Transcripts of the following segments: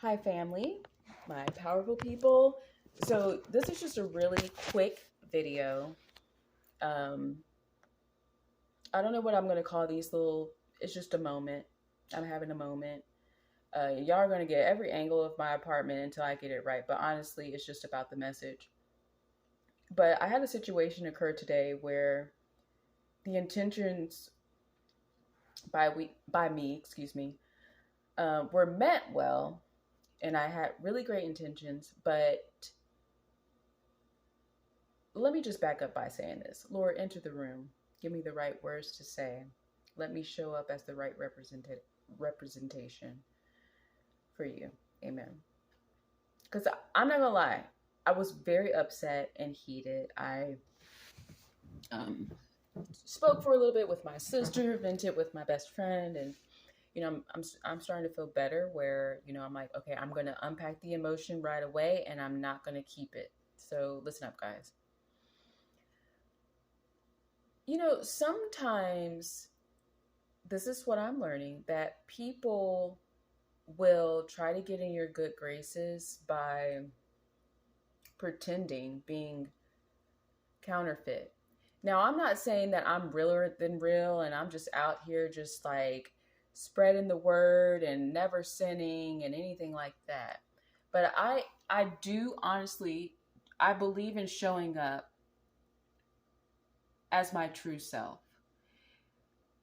Hi, family, my powerful people. So, this is just a really quick video. Um, I don't know what I'm going to call these little, it's just a moment. I'm having a moment. Y'all are going to get every angle of my apartment until I get it right. But honestly, it's just about the message. But I had a situation occur today where the intentions by me, excuse me, were meant well, and I had really great intentions, but let me just back up by saying this. Lord, enter the room. Give me the right words to say. Let me show up as the right representation for you. Amen. Because I'm not going to lie. I was very upset and heated. I um, spoke for a little bit with my sister, vented with my best friend, and I'm starting to feel better where, I'm like, okay, I'm going to unpack the emotion right away and I'm not going to keep it. So listen up, guys. Sometimes this is what I'm learning, that people will try to get in your good graces by pretending, being counterfeit. Now, I'm not saying that I'm realer than real and I'm just out here just like spreading the word and never sinning and anything like that. But I do honestly, I believe in showing up as my true self.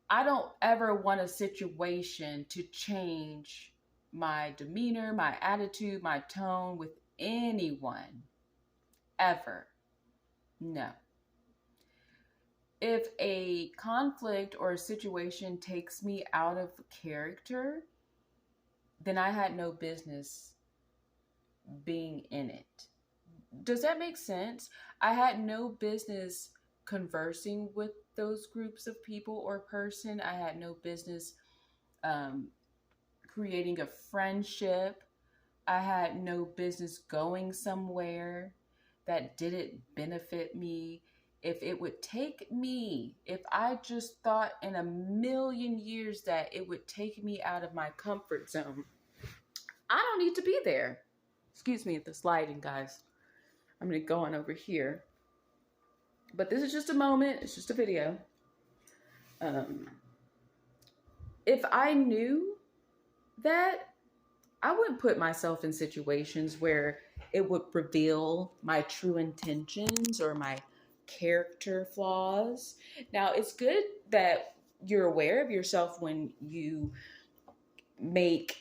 I don't ever want a situation to change my demeanor, my attitude, my tone with anyone ever. No. If a conflict or a situation takes me out of character, then I had no business being in it. Does that make sense? I had no business conversing with those groups of people or person. I had no business um, creating a friendship. I had no business going somewhere that didn't benefit me. If it would take me, if I just thought in a million years that it would take me out of my comfort zone, I don't need to be there. Excuse me, the sliding, guys. I'm going to go on over here. But this is just a moment. It's just a video. Um, if I knew that, I wouldn't put myself in situations where it would reveal my true intentions or my character flaws. Now, it's good that you're aware of yourself when you make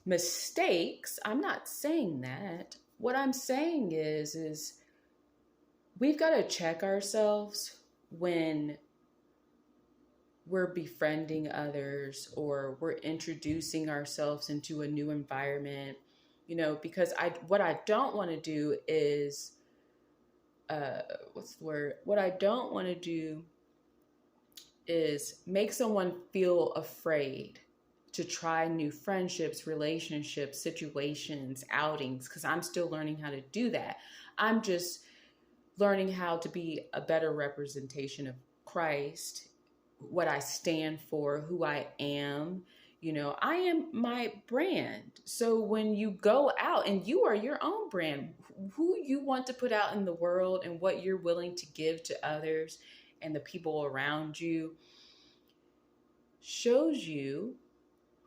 mistakes. I'm not saying that. What I'm saying is we've got to check ourselves when we're befriending others or we're introducing ourselves into a new environment, because what I don't want to do is what's the word? What I don't want to do is make someone feel afraid to try new friendships, relationships, situations, outings, because I'm still learning how to do that. I'm just learning how to be a better representation of Christ, what I stand for, who I am. I am my brand. So when you go out and you are your own brand, who you want to put out in the world and what you're willing to give to others and the people around you shows you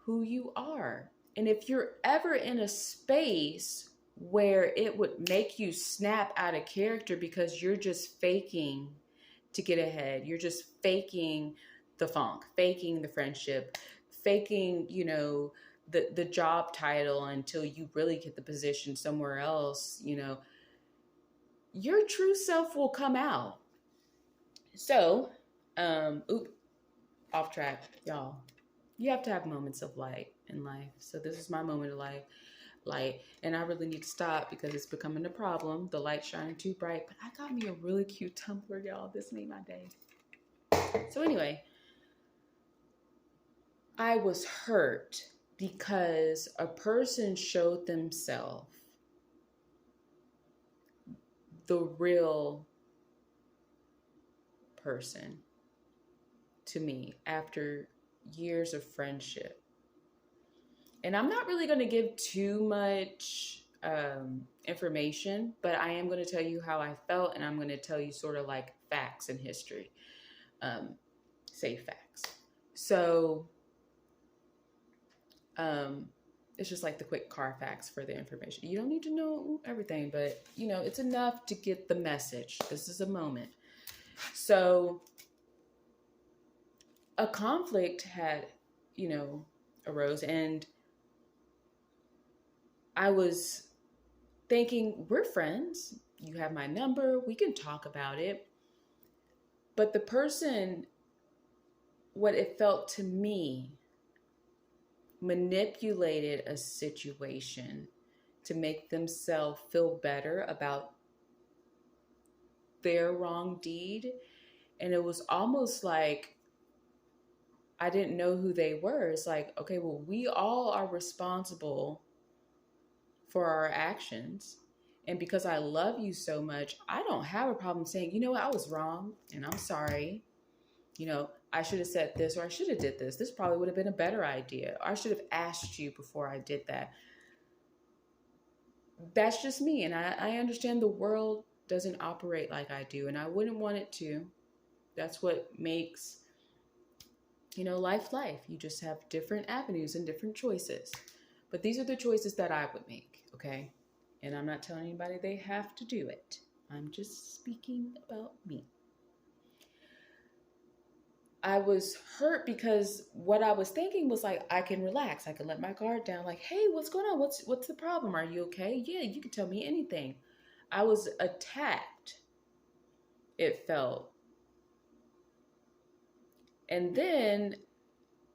who you are. And if you're ever in a space where it would make you snap out of character because you're just faking to get ahead, you're just faking the funk, faking the friendship, faking, the job title until you really get the position somewhere else, your true self will come out. So, off track, y'all. You have to have moments of light in life. So this is my moment of light. And I really need to stop because it's becoming a problem. The light's shining too bright. But I got me a really cute tumbler, y'all. This made my day. So anyway, I was hurt because a person showed themselves the real person to me after years of friendship. And I'm not really going to give too much information, but I am going to tell you how I felt, and I'm going to tell you sort of like facts and history. Um, say facts. So um, it's just like the quick car facts for the information. You don't need to know everything, but you know, it's enough to get the message. This is a moment. So a conflict had, you know, arose, and I was thinking, we're friends. You have my number. We can talk about it. But the person, what it felt to me, manipulated a situation to make themselves feel better about their wrong deed. And it was almost like I didn't know who they were. It's like, okay, well, we all are responsible for our actions. And because I love you so much, I don't have a problem saying, you know what, I was wrong and I'm sorry. You know, I should have said this or I should have did this. This probably would have been a better idea. Or I should have asked you before I did that. That's just me. And I understand the world doesn't operate like I do. And I wouldn't want it to. That's what makes, you know, life. You just have different avenues and different choices. But these are the choices that I would make, okay? And I'm not telling anybody they have to do it. I'm just speaking about me. I was hurt because what I was thinking was like, I can relax. I can let my guard down. Like, hey, what's going on? What's the problem? Are you okay? Yeah, you can tell me anything. I was attacked, it felt. And then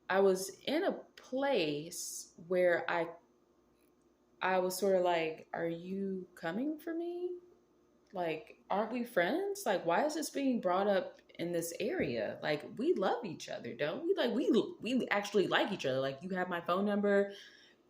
I was in a place where I was sort of like, are you coming for me? Like, aren't we friends? Like, why is this being brought up in this area? Like, we love each other, don't we? Like, we actually like each other. Like, you have my phone number.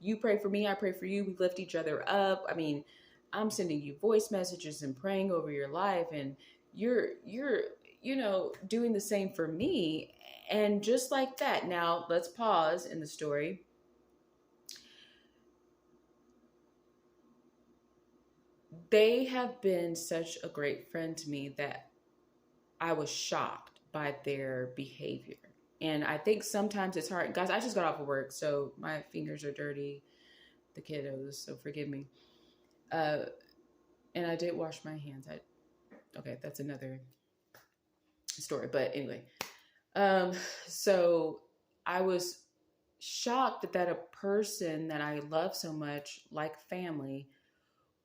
You pray for me, I pray for you. We lift each other up. I mean, I'm sending you voice messages and praying over your life, and you're you know, doing the same for me. And just like that, now let's pause in the story. They have been such a great friend to me that I was shocked by their behavior. And I think sometimes it's hard. Guys, I just got off of work, so my fingers are dirty. The kiddos, so forgive me. Uh, and I did wash my hands. Okay, that's another story. But anyway, um, so I was shocked that a person that I love so much, like family,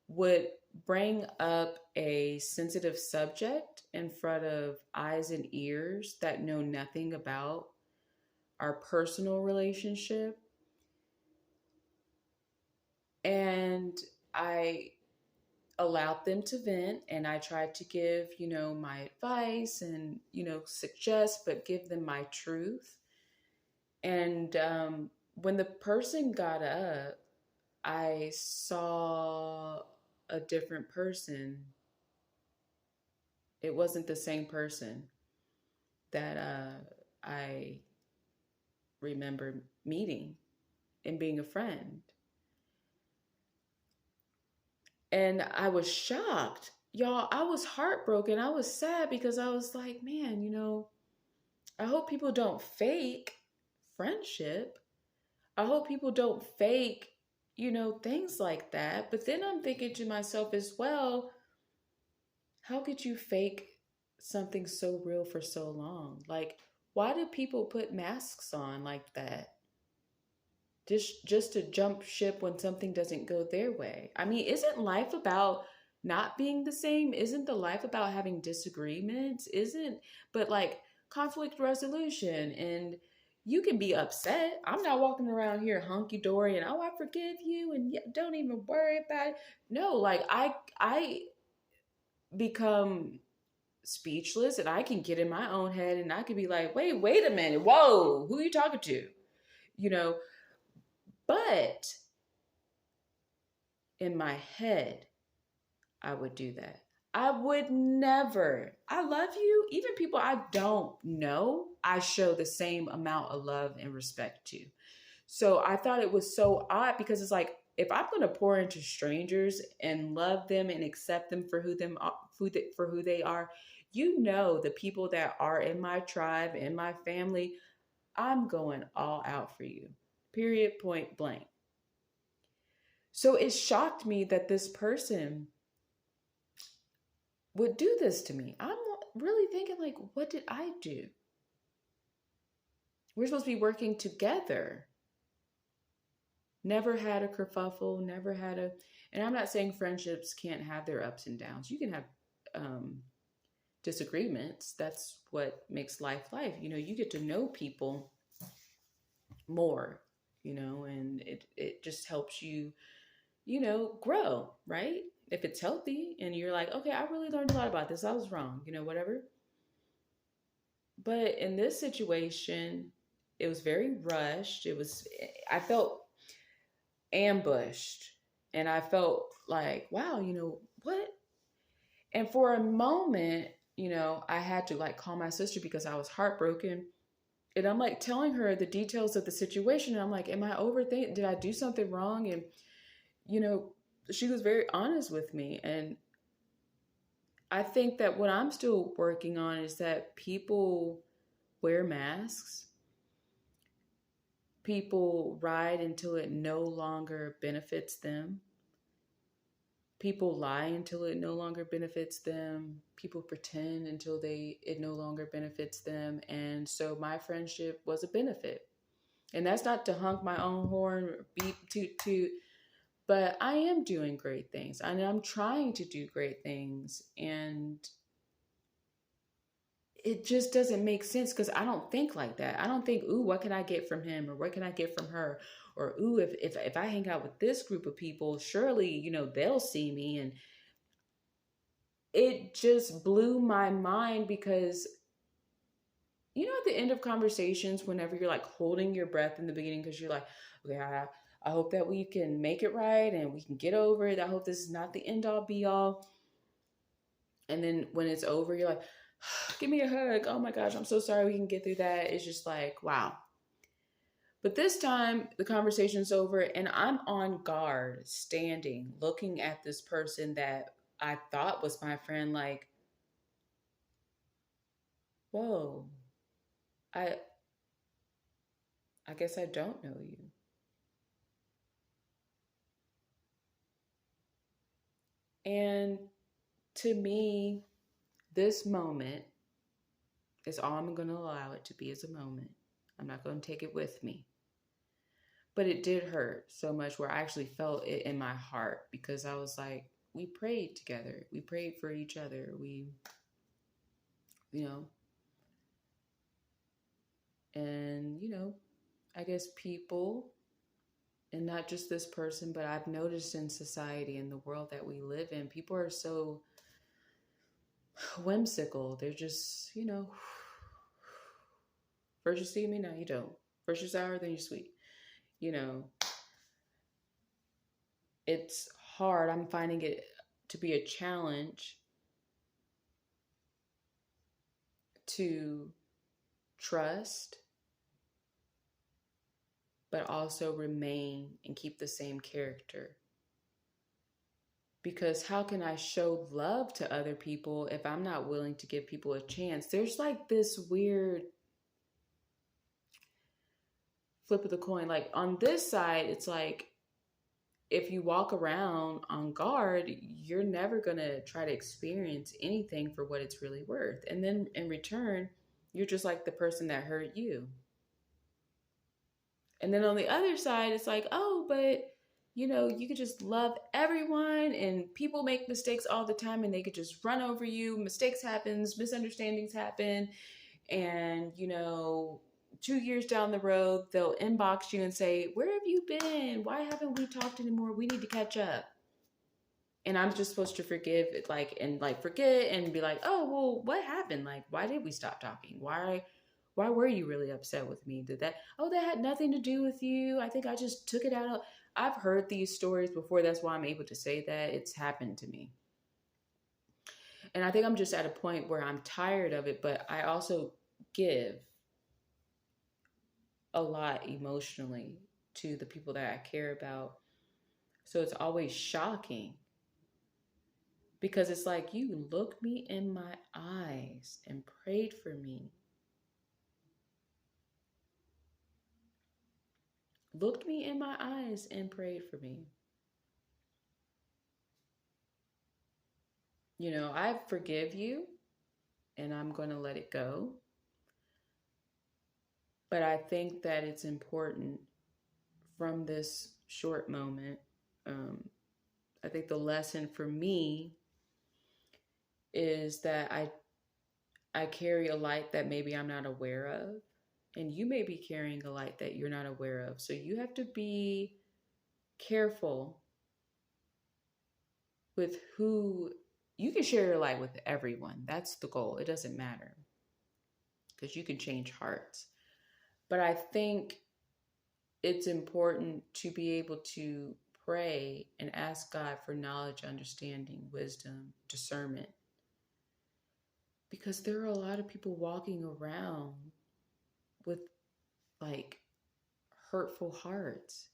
would bring up a sensitive subject in front of eyes and ears that know nothing about our personal relationship. And I allowed them to vent, and I tried to give, you know, my advice and, you know, suggest, but give them my truth. And when the person got up, I saw a different person. It wasn't the same person that I remember meeting and being a friend. And I was shocked. Y'all, I was heartbroken. I was sad because I was like, man, you know, I hope people don't fake friendship. I hope people don't fake, you know, things like that. But then I'm thinking to myself as well, how could you fake something so real for so long? Like, why do people put masks on like that? Just to jump ship when something doesn't go their way. I mean, isn't life about not being the same? Isn't the life about having disagreements? Isn't but like conflict resolution, and you can be upset. I'm not walking around here hunky dory and oh, I forgive you and don't even worry about it. No, like I become speechless and I can get in my own head and I can be like, wait a minute, whoa, who are you talking to? You know, but in my head, I would do that. I would never. I love you. Even people I don't know, I show the same amount of love and respect to. So I thought it was so odd because it's like, if I'm going to pour into strangers and love them and accept them for for who they are, the people that are in my tribe, in my family, I'm going all out for you. Period, point blank. So it shocked me that this person would do this to me. I'm really thinking, like, what did I do? We're supposed to be working together. Never had a kerfuffle, never had a, and I'm not saying friendships can't have their ups and downs. You can have um, disagreements. That's what makes life life. You get to know people more, and it just helps you, grow, right? If it's healthy and you're like, okay, I really learned a lot about this. I was wrong, whatever. But in this situation, it was very rushed. I felt ambushed, and I felt like, wow, what? And for a moment, I had to like call my sister because I was heartbroken. And I'm like telling her the details of the situation. And I'm like, am I overthinking? Did I do something wrong? And, you know, she was very honest with me. And I think that what I'm still working on is that people wear masks. People ride until it no longer benefits them. People lie until it no longer benefits them. People pretend until it no longer benefits them. And so my friendship was a benefit. And that's not to honk my own horn or beat toot, but I am doing great things. And I'm trying to do great things. And it just doesn't make sense because I don't think like that. I don't think, ooh, what can I get from him, or what can I get from her? Or ooh, if I hang out with this group of people, surely, they'll see me. And it just blew my mind because, at the end of conversations, whenever you're like holding your breath in the beginning, because you're like, okay, I hope that we can make it right and we can get over it. I hope this is not the end all be all. And then when it's over, you're like, give me a hug. Oh my gosh, I'm so sorry, we can get through that. It's just like, wow. But this time the conversation's over and I'm on guard, standing, looking at this person that I thought was my friend, like, whoa, I I guess I don't know you. And to me, this moment is all I'm going to allow it to be, is a moment. I'm not going to take it with me. But it did hurt so much where I actually felt it in my heart because I was like, we prayed together. We prayed for each other. You know, and, I guess people, and not just this person, but I've noticed in society, in the world that we live in, people are so whimsical. They're just, first you see me, now you don't. First you're sour, then you're sweet. You know, it's hard. I'm finding it to be a challenge to trust, but also remain and keep the same character. Because how can I show love to other people if I'm not willing to give people a chance? There's like this weird flip of the coin. Like on this side, it's like if you walk around on guard, you're never going to try to experience anything for what it's really worth. And then in return, you're just like the person that hurt you. And then on the other side, it's like, oh, but you could just love everyone and people make mistakes all the time and they could just run over you. Mistakes happens, misunderstandings happen. And, 2 years down the road, they'll inbox you and say, where have you been? Why haven't we talked anymore? We need to catch up. And I'm just supposed to forgive it, and forget and be like, oh, well, what happened? Like, why did we stop talking? Why were you really upset with me? That had nothing to do with you. I think I just took it out. I've heard these stories before. That's why I'm able to say that. It's happened to me. And I think I'm just at a point where I'm tired of it, but I also give a lot emotionally. to the people that I care about. So it's always shocking because it's like, you looked me in my eyes and prayed for me. Looked me in my eyes and prayed for me. I forgive you and I'm going to let it go. But I think that it's important from this short moment. I think the lesson for me is that I carry a light that maybe I'm not aware of, and you may be carrying a light that you're not aware of. So you have to be careful with who you can share your light with. Everyone. That's the goal. It doesn't matter because you can change hearts. But I think it's important to be able to pray and ask God for knowledge, understanding, wisdom, discernment. Because there are a lot of people walking around with like hurtful hearts,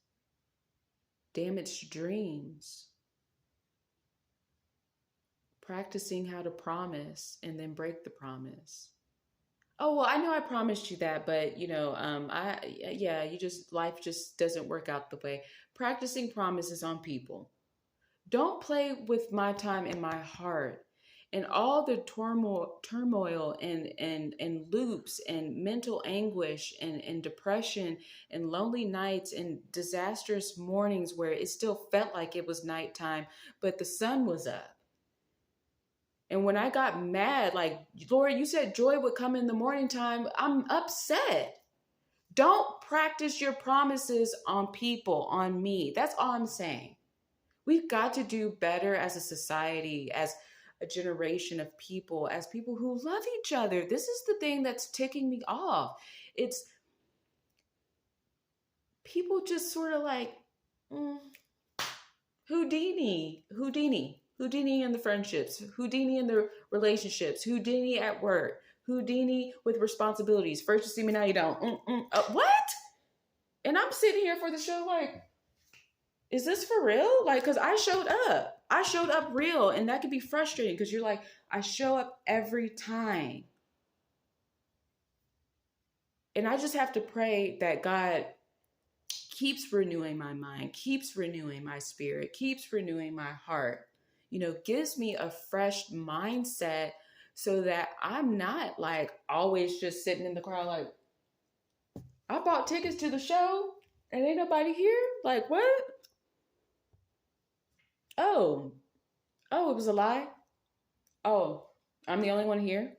damaged dreams, practicing how to promise and then break the promise. Oh, well, I know I promised you that, but life just doesn't work out the way. Practicing promises on people. Don't play with my time and my heart and all the turmoil and loops and mental anguish and depression and lonely nights and disastrous mornings where it still felt like it was nighttime, but the sun was up. And when I got mad, like, Lord, you said joy would come in the morning time, I'm upset. Don't practice your promises on people, on me. That's all I'm saying. We've got to do better as a society, as a generation of people, as people who love each other. This is the thing that's ticking me off. It's people just sort of like Houdini in the friendships, Houdini in the relationships, Houdini at work, Houdini with responsibilities. First you see me, now you don't. What? And I'm sitting here for the show like, is this for real? Like, because I showed up real, and that can be frustrating because you're like, I show up every time. And I just have to pray that God keeps renewing my mind, keeps renewing my spirit, keeps renewing my heart, gives me a fresh mindset so that I'm not like always just sitting in the crowd like, I bought tickets to the show and ain't nobody here? Like, what? Oh, it was a lie? Oh, I'm the only one here?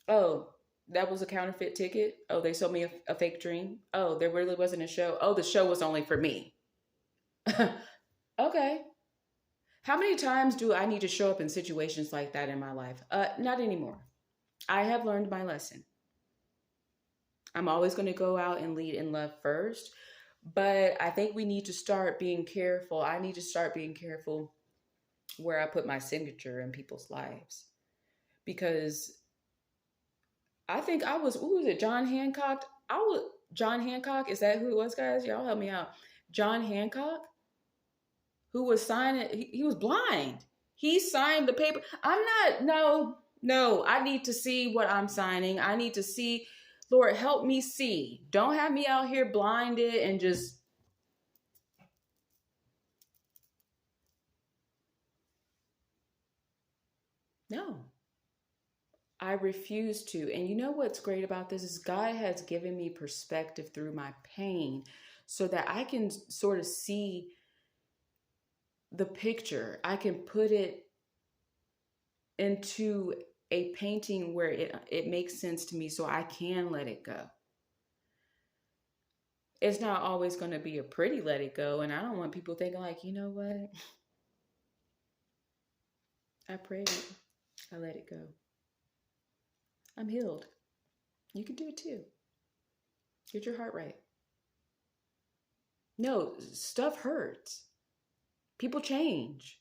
Oh, that was a counterfeit ticket? Oh, they sold me a fake dream? Oh, there really wasn't a show? Oh, the show was only for me. Okay. How many times do I need to show up in situations like that in my life? Not anymore. I have learned my lesson. I'm always going to go out and lead in love first, but I think we need to start being careful. I need to start being careful where I put my signature in people's lives, because I think who was it? John Hancock? John Hancock, is that who it was, guys? Y'all help me out. John Hancock, who was signing, he was blind. He signed the paper. No, I need to see what I'm signing. I need to see. Lord, help me see. Don't have me out here blinded and just. No. I refuse to. And you know what's great about this is God has given me perspective through my pain so that I can sort of see the picture. I can put it into a painting where it makes sense to me so I can let it go. It's not always going to be a pretty let it go. And I don't want people thinking like, you know what? I prayed. I let it go. I'm healed. You can do it too. Get your heart right. No, stuff hurts. People change.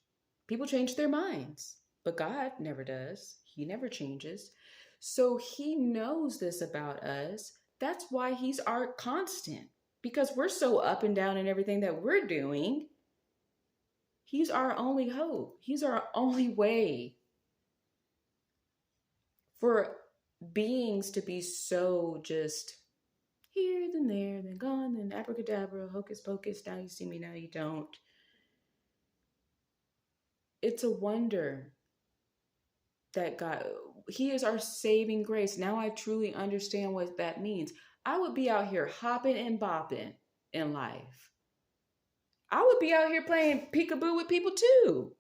People change their minds. But God never does. He never changes. So he knows this about us. That's why he's our constant. because we're so up and down in everything that we're doing. He's our only hope. He's our only way for beings to be so just here, then there, then gone, then abracadabra, hocus pocus, now you see me, now you don't. It's a wonder that God, He is our saving grace. Now I truly understand what that means. I would be out here hopping and bopping in life. I would be out here playing peekaboo with people too.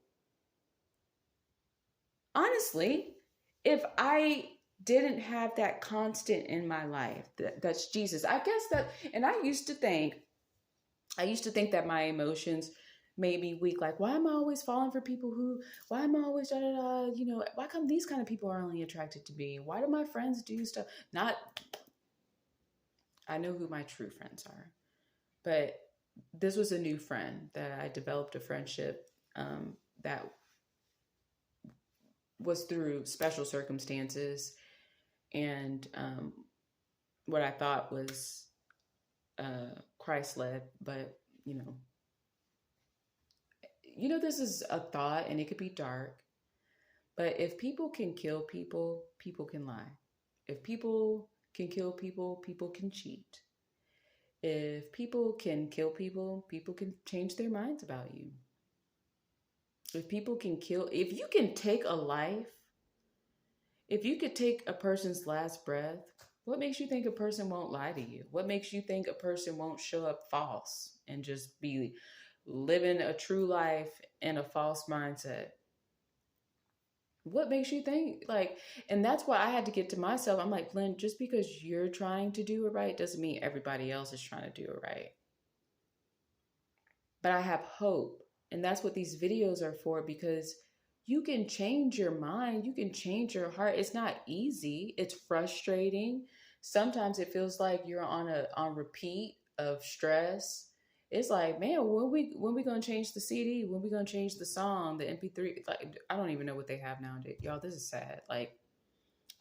Honestly, if I didn't have that constant in my life, that's Jesus. I guess that, and I used to think that my emotions made me weak. Like, why am I always falling for people who, why am I always, da, da, da, why come these kind of people are only attracted to me? Why do my friends do stuff? Not, I know who my true friends are, but this was a new friend that I developed a friendship that was through special circumstances and what I thought was Christ led, but this is a thought and it could be dark, but if people can kill people, people can lie. If people can kill people, people can cheat. If people can kill people, people can change their minds about you. If people can kill, if you can take a life, if you could take a person's last breath, what makes you think a person won't lie to you? What makes you think a person won't show up false and just be living a true life in a false mindset? What makes you think and that's why I had to get to myself. I'm like, Lynn, just because you're trying to do it right doesn't mean everybody else is trying to do it right. But I have hope. And that's what these videos are for, because you can change your mind. You can change your heart. It's not easy. It's frustrating. Sometimes it feels like you're on repeat of stress. It's like, man, when we gonna change the CD? When we gonna change the song, the MP3? Like, I don't even know what they have nowadays. Y'all, this is sad. Like,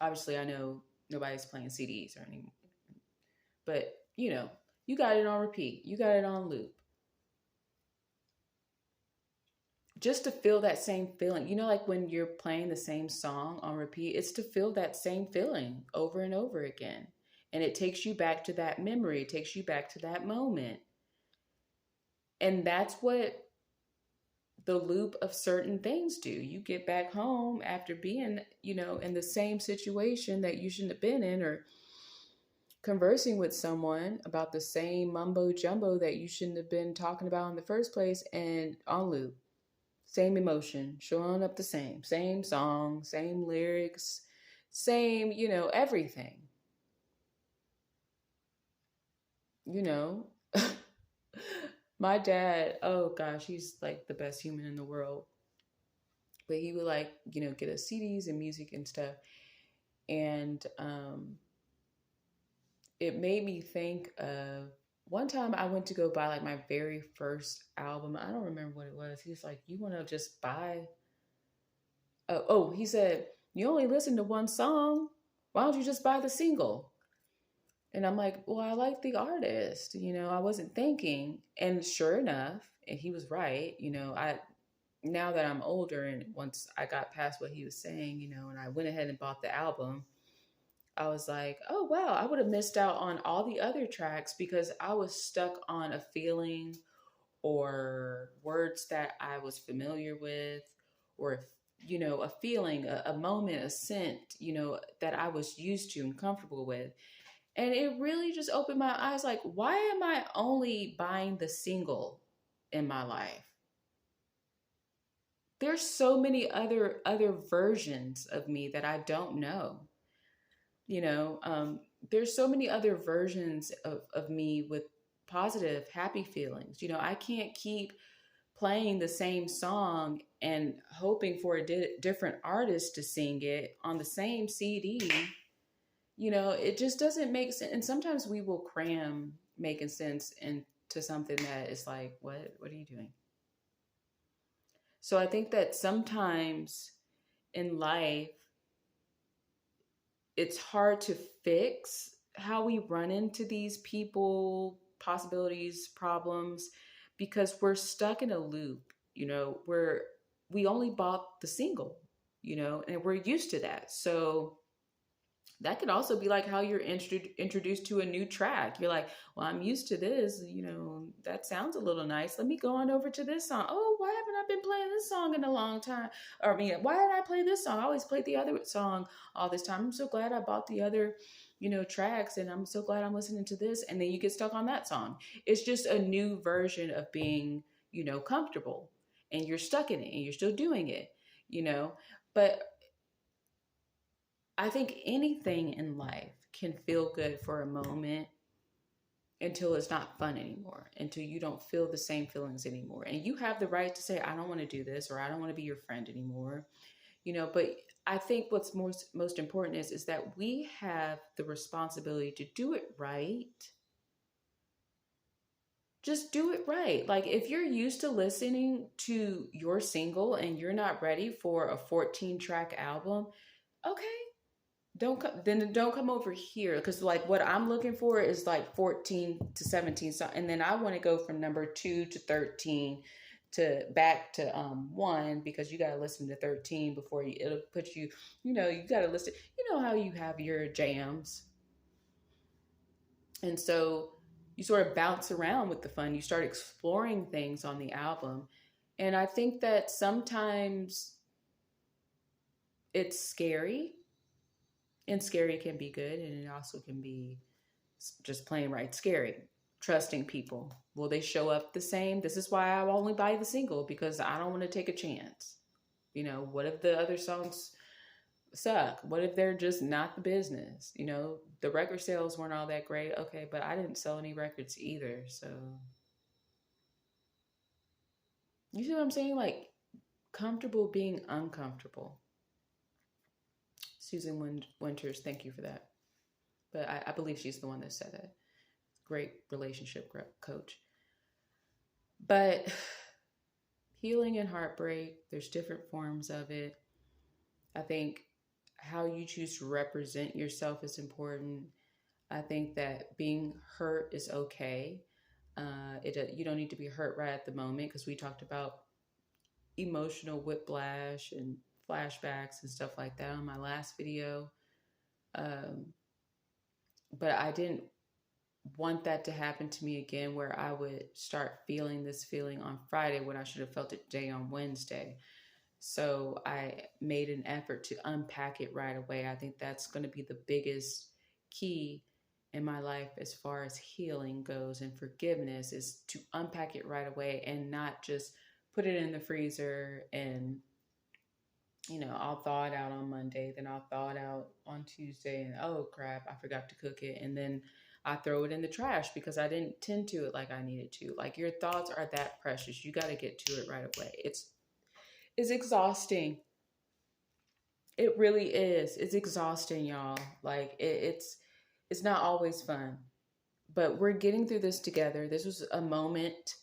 obviously I know nobody's playing CDs or anything. But, you got it on repeat. You got it on loop. Just to feel that same feeling. Like when you're playing the same song on repeat, it's to feel that same feeling over and over again. And it takes you back to that memory. It takes you back to that moment. And that's what the loop of certain things do. You get back home after being, in the same situation that you shouldn't have been in, or conversing with someone about the same mumbo jumbo that you shouldn't have been talking about in the first place, and on loop. Same emotion, showing up the same song, same lyrics, same, everything. My dad, oh gosh, he's like the best human in the world. But he would get us CDs and music and stuff. And it made me think of one time I went to go buy my very first album. I don't remember what it was. He was like, you want to just buy? He said, you only listen to one song. Why don't you just buy the single? And I'm like, well, I like the artist. I wasn't thinking. And sure enough, and he was right. Now that I'm older and once I got past what he was saying, and I went ahead and bought the album, I was like, oh, wow, I would have missed out on all the other tracks because I was stuck on a feeling or words that I was familiar with, or, a feeling, a moment, a scent, that I was used to and comfortable with. And it really just opened my eyes. Like, why am I only buying the single in my life? There's so many other versions of me that I don't know. There's so many other versions of me with positive, happy feelings. I can't keep playing the same song and hoping for a different artist to sing it on the same CD. It just doesn't make sense. And sometimes we will cram making sense into something that is like, what are you doing? So I think that sometimes in life, it's hard to fix how we run into these people, possibilities, problems, because we're stuck in a loop. Where we only bought the single, and we're used to that. So that could also be like how you're introduced to a new track. You're like, well, I'm used to this, that sounds a little nice. Let me go on over to this song. Oh, why haven't I been playing this song in a long time? Or I mean, why did I play this song? I always played the other song all this time. I'm so glad I bought the other, tracks, and I'm so glad I'm listening to this. And then you get stuck on that song. It's just a new version of being, comfortable, and you're stuck in it and you're still doing it, but I think anything in life can feel good for a moment until it's not fun anymore, until you don't feel the same feelings anymore. And you have the right to say, I don't want to do this, or I don't want to be your friend anymore. But I think what's most important is that we have the responsibility to do it right. Just do it right. Like if you're used to listening to your single and you're not ready for a 14 track album, okay, don't come over here, because like what I'm looking for is like 14 to 17, so and then I want to go from number 2 to 13 to back to 1, because you got to listen to 13 before it'll put you, you got to listen, how you have your jams. And so you sort of bounce around with the fun, you start exploring things on the album. And I think that sometimes it's scary, and scary can be good, and it also can be just plain right scary. Trusting people, will they show up the same? This is why I only buy the single, because I don't want to take a chance. What if the other songs suck? What if they're just not the business? The record sales weren't all that great. Okay, but I didn't sell any records either. So you see what I'm saying? Like, comfortable being uncomfortable. Susan Winters, thank you for that. But I believe she's the one that said it. Great relationship coach. But healing and heartbreak, there's different forms of it. I think how you choose to represent yourself is important. I think that being hurt is okay. You don't need to be hurt right at the moment, because we talked about emotional whiplash and flashbacks and stuff like that on my last video. But I didn't want that to happen to me again, where I would start feeling this feeling on Friday when I should have felt it today on Wednesday. So I made an effort to unpack it right away. I think that's going to be the biggest key in my life as far as healing goes and forgiveness, is to unpack it right away and not just put it in the freezer and I'll thaw it out on Monday, then I'll thaw it out on Tuesday, and oh crap, I forgot to cook it, and then I throw it in the trash because I didn't tend to it like I needed to. Like, your thoughts are that precious. You got to get to it right away. It's exhausting. It really is. It's exhausting, y'all. Like it's not always fun, but we're getting through this together. This was a moment.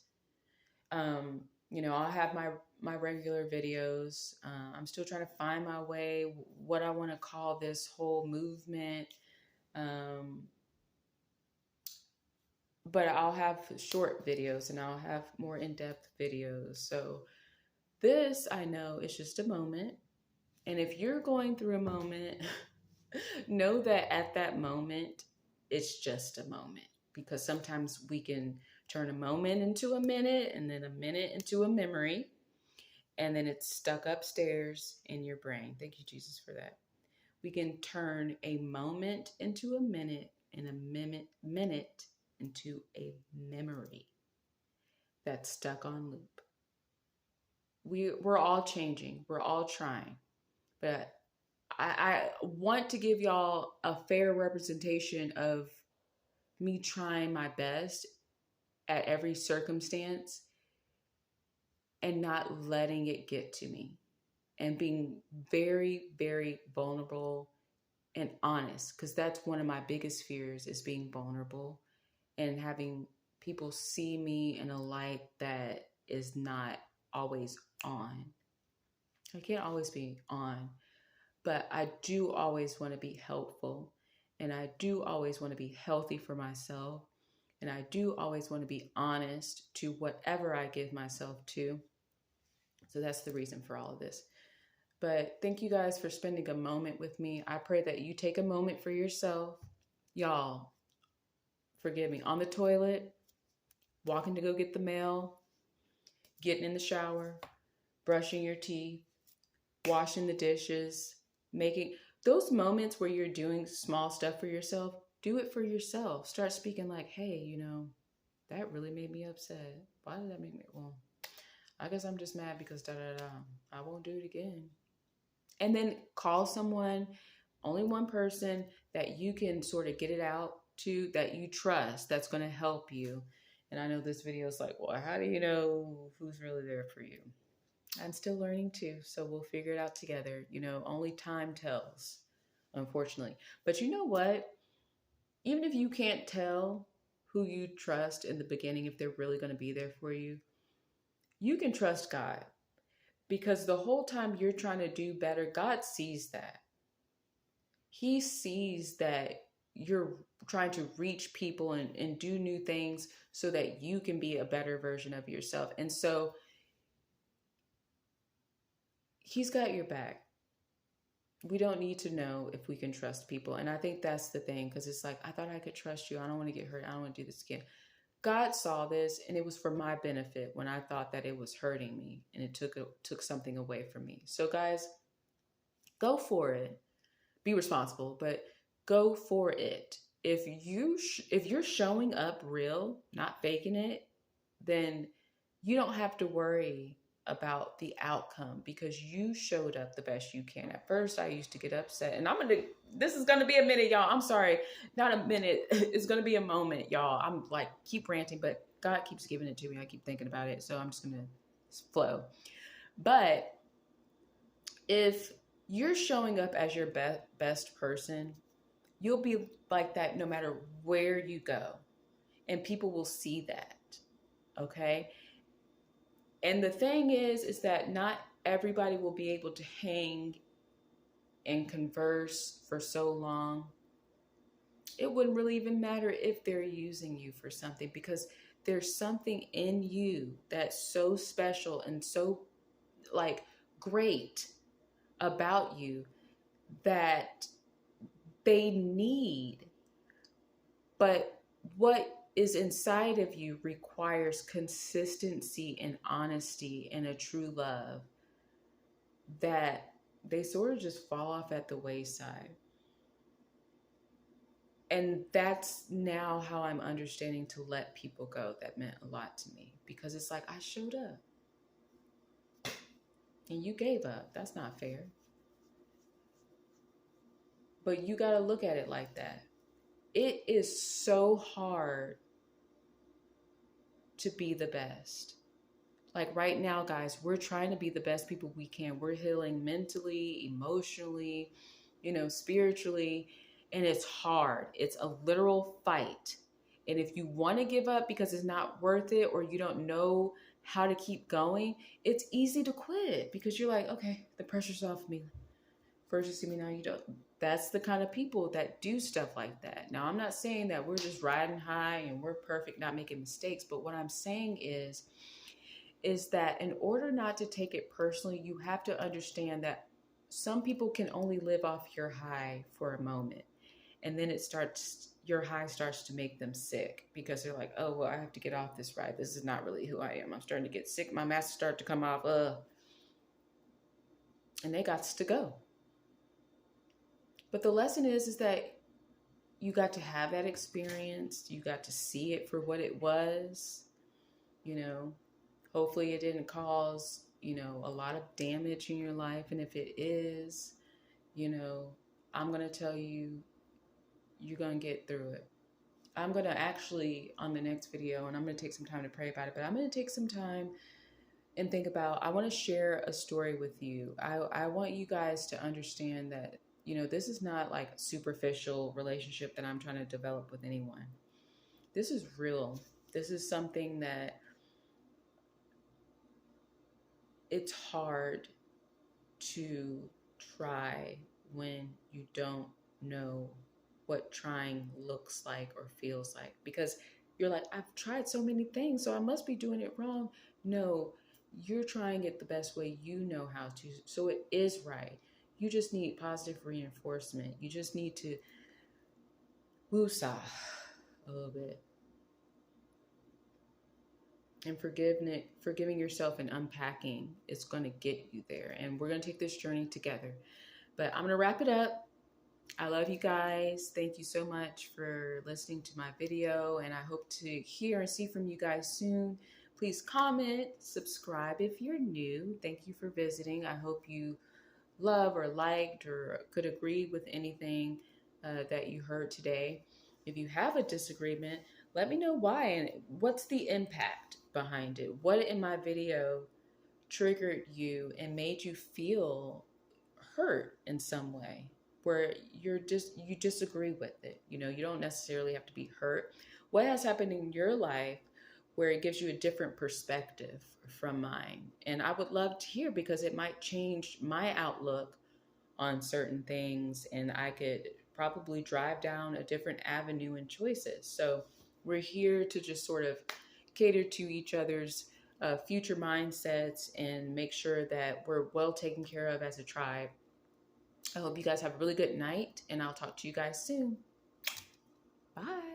I'll have my regular videos. I'm still trying to find my way, what I want to call this whole movement. But I'll have short videos and I'll have more in-depth videos. So this, I know, is just a moment. And if you're going through a moment, know that at that moment, it's just a moment. Because sometimes we can turn a moment into a minute, and then a minute into a memory, and then it's stuck upstairs in your brain. Thank you, Jesus, for that. We can turn a moment into a minute, and a minute into a memory that's stuck on loop. We're all changing. We're all trying. But I want to give y'all a fair representation of me trying my best at every circumstance and not letting it get to me, and being very, very vulnerable and honest, because that's one of my biggest fears, is being vulnerable and having people see me in a light that is not always on. I can't always be on, but I do always want to be helpful, and I do always want to be healthy for myself, And I do always want to be honest to whatever I give myself to. So that's the reason for all of this. But thank you guys for spending a moment with me. I pray that you take a moment for yourself. Y'all, forgive me, on the toilet, walking to go get the mail, getting in the shower, brushing your teeth, washing the dishes, making those moments where you're doing small stuff for yourself, do it for yourself. Start speaking like, hey, that really made me upset. Why did that make me? Well, I guess I'm just mad because da da da. I won't do it again. And then call someone, only one person that you can sort of get it out to, that you trust, that's going to help you. And I know this video is like, well, how do you know who's really there for you? I'm still learning too, so we'll figure it out together. Only time tells, unfortunately. But you know what? Even if you can't tell who you trust in the beginning, if they're really going to be there for you, you can trust God, because the whole time you're trying to do better, God sees that. He sees that you're trying to reach people and do new things so that you can be a better version of yourself. And so he's got your back. We don't need to know if we can trust people. And I think that's the thing, because it's like, I thought I could trust you. I don't want to get hurt. I don't want to do this again. God saw this, and it was for my benefit when I thought that it was hurting me, and it took something away from me. So guys, go for it. Be responsible, but go for it. If you're showing up real, not faking it, then you don't have to worry about the outcome, because you showed up the best you can. At first, I used to get upset, and this is gonna be a minute, y'all. I'm sorry, not a minute. It's gonna be a moment, y'all. I'm like, keep ranting, but God keeps giving it to me. I keep thinking about it, so I'm just gonna flow. But if you're showing up as your best person, you'll be like that no matter where you go, and people will see that. Okay. And the thing is that not everybody will be able to hang and converse for so long. It wouldn't really even matter if they're using you for something, because there's something in you that's so special and so like great about you that they need. But what is inside of you requires consistency and honesty and a true love that they sort of just fall off at the wayside. And that's now how I'm understanding to let people go. That meant a lot to me, because it's like, I showed up and you gave up. That's not fair. But you got to look at it like that. It is so hard to be the best. Like right now, guys, we're trying to be the best people we can. We're healing mentally, emotionally, spiritually, and it's hard. It's a literal fight. And if you want to give up because it's not worth it, or you don't know how to keep going, it's easy to quit, because you're like, okay, the pressure's off me. First you see me, now you don't. That's the kind of people that do stuff like that. Now, I'm not saying that we're just riding high and we're perfect, not making mistakes. But what I'm saying is that in order not to take it personally, you have to understand that some people can only live off your high for a moment. And then your high starts to make them sick, because they're like, oh, well, I have to get off this ride. This is not really who I am. I'm starting to get sick. My masks start to come off. And they got to go. But the lesson is that you got to have that experience. You got to see it for what it was. Hopefully it didn't cause, a lot of damage in your life. And if it is, I'm going to tell you, you're going to get through it. I'm going to actually, on the next video, and I'm going to take some time to pray about it, but I'm going to take some time and think about, I want to share a story with you. I want you guys to understand that, this is not like a superficial relationship that I'm trying to develop with anyone. This is real. This is something that it's hard to try when you don't know what trying looks like or feels like, because You're like, I've tried so many things, so I must be doing it wrong. No, you're trying it the best way you know how to. So it is right. You just need positive reinforcement. You just need to woosah a little bit. And forgiving yourself and unpacking is going to get you there. And we're going to take this journey together. But I'm going to wrap it up. I love you guys. Thank you so much for listening to my video, and I hope to hear and see from you guys soon. Please comment, subscribe if you're new. Thank you for visiting. I hope you love or liked or could agree with anything that you heard today. If you have a disagreement, let me know why and what's the impact behind it. What in my video triggered you and made you feel hurt in some way, where you disagree with it. You know, you don't necessarily have to be hurt. What has happened in your life where it gives you a different perspective from mine? And I would love to hear, because it might change my outlook on certain things, and I could probably drive down a different avenue and choices. So we're here to just sort of cater to each other's future mindsets and make sure that we're well taken care of as a tribe. I hope you guys have a really good night, and I'll talk to you guys soon. Bye.